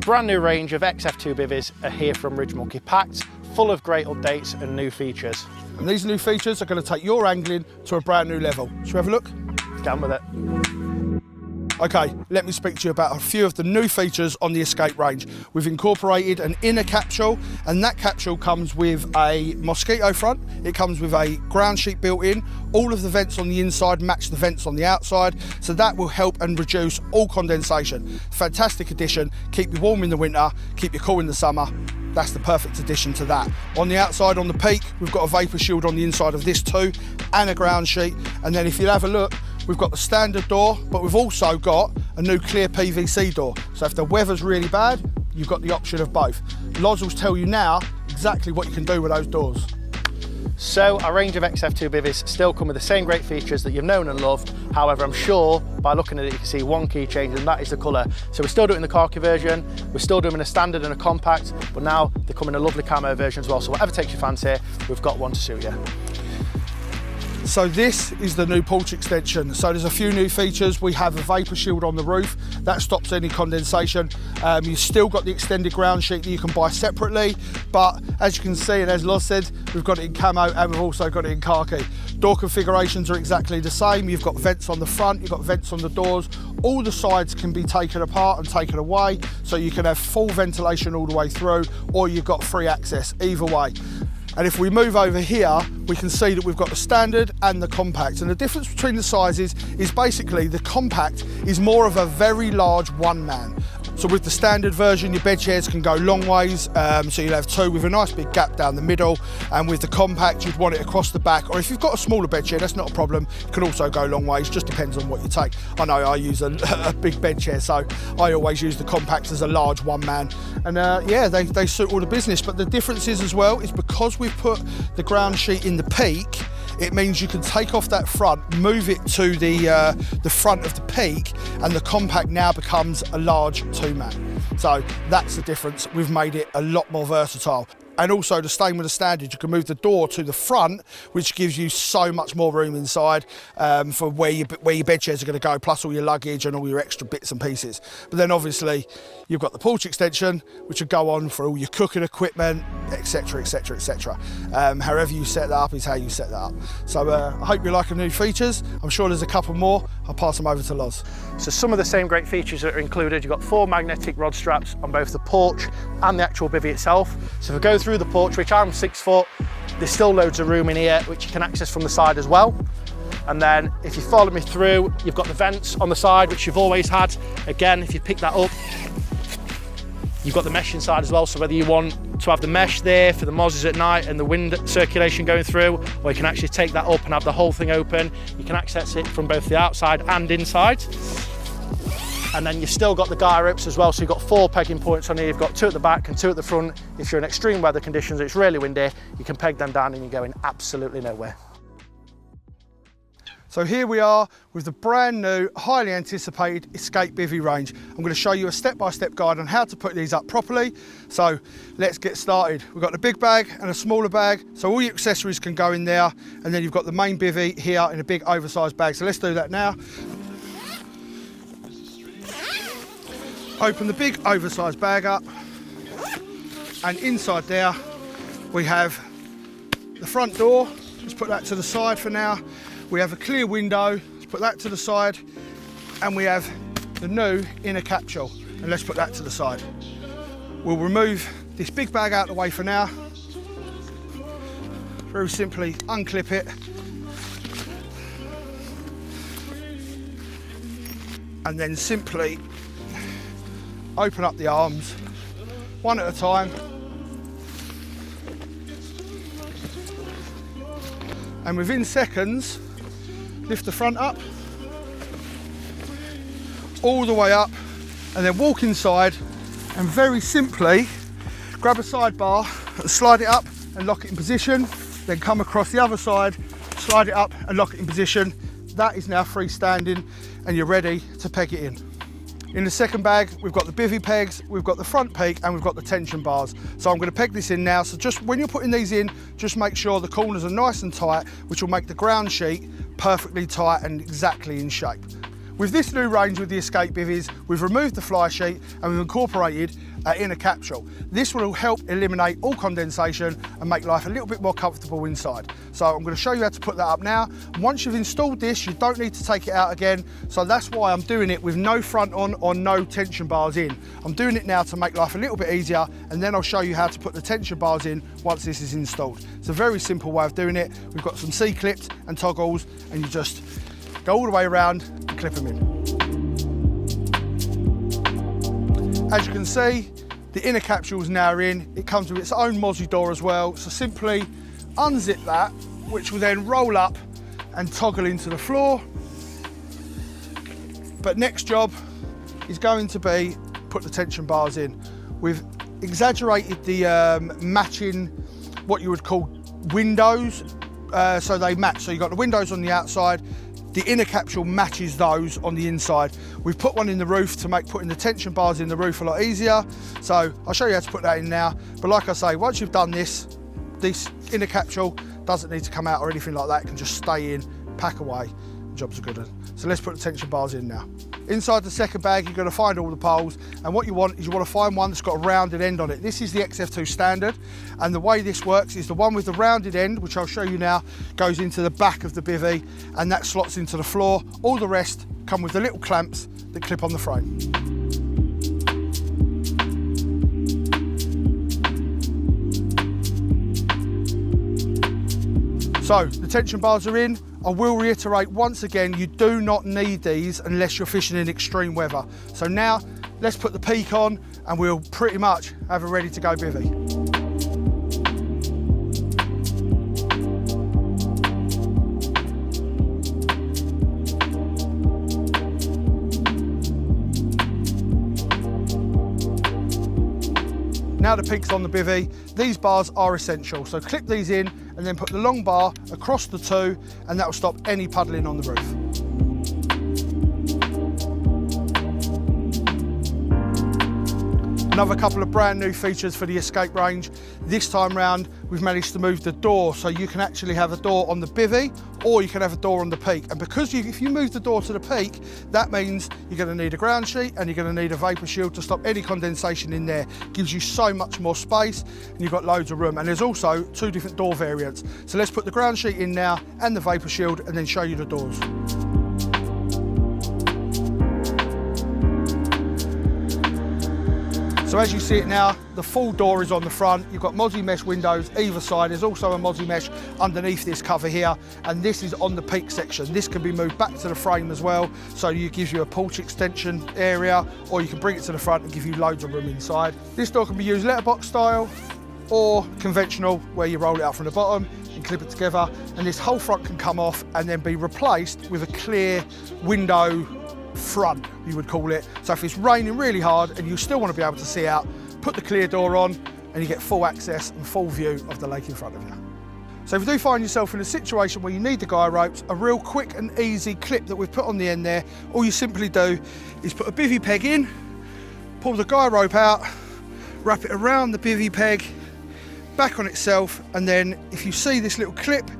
brand new range of XF2 bivvies are here from RidgeMonkey, packed full of great updates and new features. And these new features are going to take your angling to a brand new level. Shall we have a look? Get on with it. Okay, let me speak to you about a few of the new features on the EscAPE range. We've incorporated an inner capsule, and that capsule comes with a mosquito front. It comes with a ground sheet built in. All of the vents on the inside match the vents on the outside, so that will help and reduce all condensation. Fantastic addition, keep you warm in the winter, keep you cool in the summer. That's the perfect addition to that. On the outside, on the peak, we've got a vapour shield on the inside of this too, and a ground sheet. And then if you'll have a look, we've got the standard door, but we've also got a new clear PVC door. So if the weather's really bad, you've got the option of both. Loz will tell you now exactly what you can do with those doors. So our range of XF2 bivvies still come with the same great features that you've known and loved. However, I'm sure by looking at it, you can see one key change, and that is the colour. So we're still doing the khaki version, we're still doing a standard and a compact, but now they come in a lovely camo version as well. So whatever takes your fancy, we've got one to suit you. So this is the new porch extension. So there's a few new features. We have a vapour shield on the roof that stops any condensation. You've still got the extended ground sheet that you can buy separately, but as you can see, and as Loz said, we've got it in camo and we've also got it in khaki. Door configurations are exactly the same. You've got vents on the front, you've got vents on the doors. All the sides can be taken apart and taken away, so you can have full ventilation all the way through, or you've got free access either way. And if we move over here, we can see that we've got the standard and the compact. And the difference between the sizes is basically the compact is more of a very large one-man. So with the standard version, your bed chairs can go long ways, so you'll have two with a nice big gap down the middle. And with the compact, you'd want it across the back, or if you've got a smaller bed chair, that's not a problem. It can also go long ways, just depends on what you take. I know I use a big bed chair, so I always use the compacts as a large one man. And yeah, they suit all the business. But the difference is as well, is because we've put the ground sheet in the peak, it means you can take off that front, move it to the front of the peak, and the compact now becomes a large two-man. So that's the difference. We've made it a lot more versatile. And also the same with the standard, you can move the door to the front, which gives you so much more room inside for where your bed chairs are going to go, plus all your luggage and all your extra bits and pieces. But then obviously you've got the porch extension, which will go on for all your cooking equipment, etc, etc, etc. However you set that up is how you set that up. So I hope you like the new features. I'm sure there's a couple more. I'll pass them over to Loz. So some of the same great features that are included, you've got 4 magnetic rod straps on both the porch and the actual bivvy itself. So if we go through the porch, which I'm 6 foot, there's still loads of room in here, which you can access from the side as well. And then if you follow me through, you've got the vents on the side, which you've always had. Again, if you pick that up, you've got the mesh inside as well. So whether you want to have the mesh there for the mozzies at night and the wind circulation going through, or you can actually take that up and have the whole thing open. You can access it from both the outside and inside. And then you've still got the guy ropes as well, so you've got 4 pegging points on here. You've got 2 at the back and 2 at the front. If you're in extreme weather conditions, it's really windy, you can peg them down and you're going absolutely nowhere. So here we are with the brand new, highly anticipated EscAPE bivvy range. I'm going to show you a step-by-step guide on how to put these up properly. So let's get started. We've got the big bag and a smaller bag, so all your accessories can go in there, and then you've got the main bivvy here in a big oversized bag. So let's do that now. Open the big oversized bag up, and inside there we have the front door. Let's put that to the side for now. We have a clear window, let's put that to the side, and we have the new inner capsule, and let's put that to the side. We'll remove this big bag out of the way for now. Very simply unclip it, and then simply open up the arms, one at a time. And within seconds, lift the front up, all the way up, and then walk inside and very simply grab a sidebar and slide it up and lock it in position, then come across the other side, slide it up and lock it in position. That is now freestanding and you're ready to peg it in. In the second bag, we've got the bivvy pegs, we've got the front peak, and we've got the tension bars. So I'm going to peg this in now. So just when you're putting these in, just make sure the corners are nice and tight, which will make the ground sheet perfectly tight and exactly in shape. With this new range with the EscAPE bivvies, we've removed the fly sheet and we've incorporated an inner capsule. This will help eliminate all condensation and make life a little bit more comfortable inside. So I'm going to show you how to put that up now. And once you've installed this, you don't need to take it out again. So that's why I'm doing it with no front on or no tension bars in. I'm doing it now to make life a little bit easier, and then I'll show you how to put the tension bars in once this is installed. It's a very simple way of doing it. We've got some C-clips and toggles, and you just go all the way around and clip them in. As you can see, the inner capsule is now in. It comes with its own mozzie door as well. So simply unzip that, which will then roll up and toggle into the floor. But next job is going to be put the tension bars in. We've exaggerated the matching, what you would call windows, so they match. So you've got the windows on the outside, the inner capsule matches those on the inside. We've put one in the roof to make putting the tension bars in the roof a lot easier. So I'll show you how to put that in now. But like I say, once you've done this inner capsule doesn't need to come out or anything like that. It can just stay in, pack away, jobs are good. So let's put the tension bars in now. Inside the second bag, you're going to find all the poles, and what you want is you want to find one that's got a rounded end on it. This is the XF2 standard, and the way this works is the one with the rounded end, which I'll show you now, goes into the back of the bivvy, and that slots into the floor. All the rest come with the little clamps that clip on the frame. So the tension bars are in. I will reiterate once again, you do not need these unless you're fishing in extreme weather. So now let's put the peak on and we'll pretty much have a ready to go bivvy. Now the peak's on the bivvy, these bars are essential. So clip these in and then put the long bar across the two, and that will stop any puddling on the roof. Another couple of brand new features for the EscAPE range. This time round, we've managed to move the door, so you can actually have a door on the bivvy, or you can have a door on the peak. And because if you move the door to the peak, that means you're going to need a ground sheet and you're going to need a vapor shield to stop any condensation in there. Gives you so much more space, and you've got loads of room. And there's also two different door variants. So let's put the ground sheet in now and the vapor shield, and then show you the doors. So as you see it now, the full door is on the front. You've got mozzie mesh windows either side. There's also a mozzie mesh underneath this cover here, and this is on the peak section. This can be moved back to the frame as well, so it gives you a porch extension area, or you can bring it to the front and give you loads of room inside. This door can be used letterbox style or conventional, where you roll it out from the bottom and clip it together, and this whole front can come off and then be replaced with a clear window front, you would call it. So if it's raining really hard and you still want to be able to see out, put the clear door on and you get full access and full view of the lake in front of you. So if you do find yourself in a situation where you need the guy ropes, a real quick and easy clip that we've put on the end there, all you simply do is put a bivvy peg in, pull the guy rope out, wrap it around the bivvy peg, back on itself, and then if you see this little clip,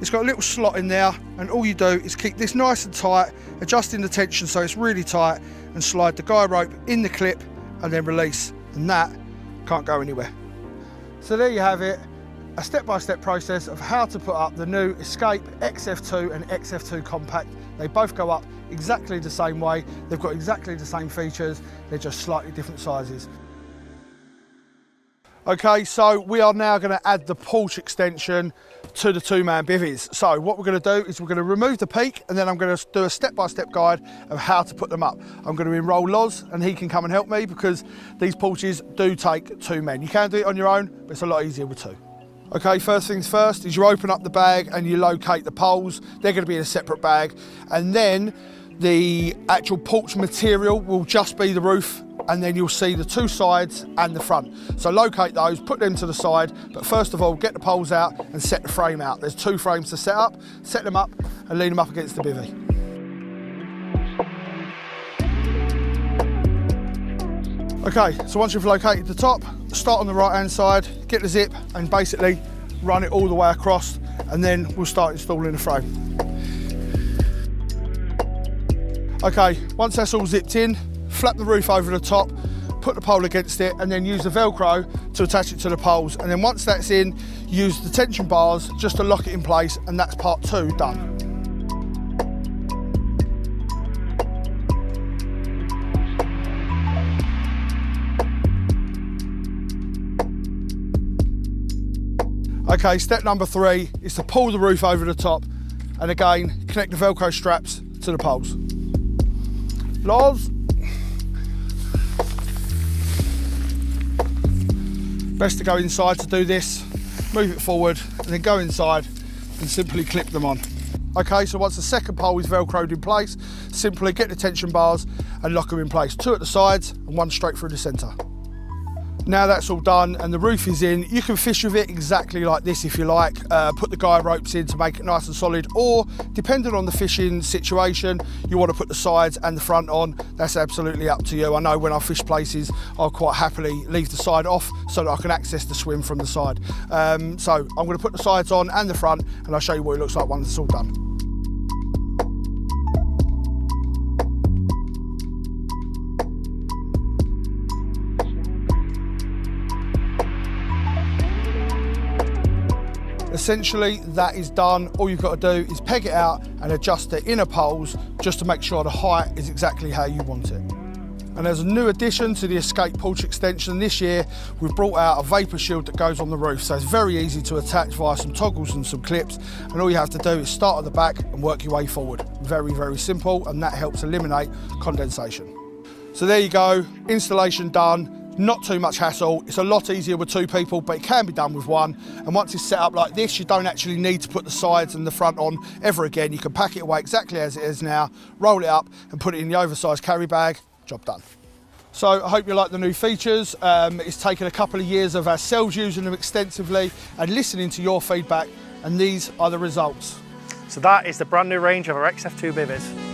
it's got a little slot in there, and all you do is keep this nice and tight, adjusting the tension so it's really tight, and slide the guy rope in the clip and then release, and that can't go anywhere. So there you have it, a step-by-step process of how to put up the new EscAPE XF2 and XF2 Compact. They both go up exactly the same way, they've got exactly the same features, they're just slightly different sizes. Okay, so we are now going to add the porch extension to the two-man bivvies. So what we're going to do is we're going to remove the peak, and then I'm going to do a step-by-step guide of how to put them up. I'm going to enroll Loz, and he can come and help me because these porches do take two men. You can do it on your own, but it's a lot easier with two. Okay, first things first is you open up the bag and you locate the poles. They're going to be in a separate bag, and then the actual porch material will just be the roof, and then you'll see the two sides and the front. So locate those, put them to the side, but first of all, get the poles out and set the frame out. There's two frames to set up, set them up and lean them up against the bivvy. Okay, so once you've located the top, start on the right-hand side, get the zip and basically run it all the way across, and then we'll start installing the frame. Okay, once that's all zipped in, flap the roof over the top, put the pole against it, and then use the Velcro to attach it to the poles. And then once that's in, use the tension bars just to lock it in place, and that's part 2 done. Okay, step number 3 is to pull the roof over the top, and again, connect the Velcro straps to the poles. Loz. Best to go inside to do this, move it forward, and then go inside and simply clip them on. Okay, so once the second pole is Velcroed in place, simply get the tension bars and lock them in place. 2 at the sides and 1 straight through the centre. Now that's all done and the roof is in, you can fish with it exactly like this if you like. Put the guy ropes in to make it nice and solid, or depending on the fishing situation, you want to put the sides and the front on. That's absolutely up to you. I know when I fish places, I'll quite happily leave the side off so that I can access the swim from the side. So I'm going to put the sides on and the front, and I'll show you what it looks like once it's all done. Essentially, that is done. All you've got to do is peg it out and adjust the inner poles just to make sure the height is exactly how you want it. And as a new addition to the EscAPE porch extension this year, we've brought out a vapour shield that goes on the roof. So it's very easy to attach via some toggles and some clips. And all you have to do is start at the back and work your way forward. Very, very simple, and that helps eliminate condensation. So there you go, installation done. Not too much hassle. It's a lot easier with 2 people, but it can be done with 1. And once it's set up like this, you don't actually need to put the sides and the front on ever again. You can pack it away exactly as it is now, roll it up and put it in the oversized carry bag. Job done. So I hope you like the new features. It's taken a couple of years of ourselves using them extensively and listening to your feedback, and these are the results. So that is the brand new range of our XF2 bivvies.